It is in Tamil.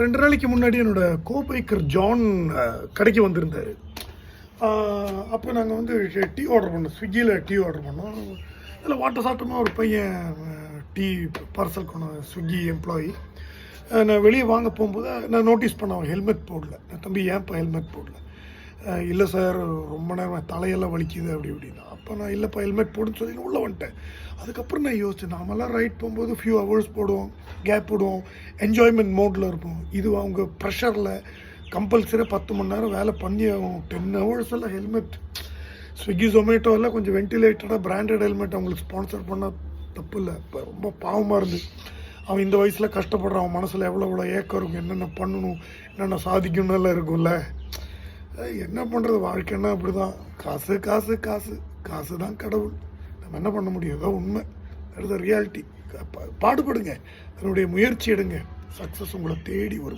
2 நாளைக்கு முன்னாடி என்னோட கோபைக்கர் ஜான் கடைக்கு வந்திருந்தார். அப்போ நாங்கள் வந்து டீ ஆர்டர் பண்ணோம், ஸ்விக்கியில் டீ ஆர்டர் பண்ணோம். அதில் வாட்ட சாட்டமாக ஒரு பையன் டீ பார்சல் கொண்ட ஸ்விக்கி எம்ப்ளாயி. நான் வெளியே வாங்க போகும்போது நான் நோட்டீஸ் பண்ணேன், அவன் ஹெல்மெட் போடல. நான் தம்பி ஏன்ப்பா ஹெல்மெட் போடல? இல்லை சார், ரொம்ப நேரம் தலையெல்லாம் வலிக்குது அப்படி இப்படின்னா. அப்போ நான் இல்லைப்பா ஹெல்மெட் போடுன்னு சொல்லி உள்ளே வந்துட்டேன். அதுக்கப்புறம் நான் யோசிச்சேன், நாமெல்லாம் ரைட் போகும்போது ஃபியூ ஹவர்ஸ் போடுவோம், கேப் போடுவோம், என்ஜாய்மெண்ட் மோடில் இருப்போம். இது அவங்க ப்ரெஷரில் கம்பல்சரியாக 10 மணி நேரம் வேலை பண்ணி ஆகும். 10 ஹவர்ஸ் எல்லாம் ஹெல்மெட். ஸ்விக்கி ஜொமேட்டோ எல்லாம் கொஞ்சம் வென்டிலேட்டடாக பிராண்டட் ஹெல்மெட் அவங்களுக்கு ஸ்பான்சர் பண்ணால் தப்பு இல்லை. இப்போ ரொம்ப பாவமாக இருந்து அவன் இந்த வயசில் கஷ்டப்படுறான். அவன் மனசில் எவ்வளோ ஏக்கம் இருக்கும், என்னென்ன பண்ணணும், என்னென்ன சாதிக்கணும் எல்லாம் இருக்கும்ல. என்ன பண்ணுறது, வாழ்க்கைன்னா அப்படி தான். காசு காசு காசு காசு தான் கடவுள். நம்ம என்ன பண்ண முடியும்? அதான் உண்மை, அது ரியாலிட்டி. பாடுபடுங்க, அதனுடைய முயற்சி எடுங்க, சக்ஸஸ் உங்களை தேடி வரும்.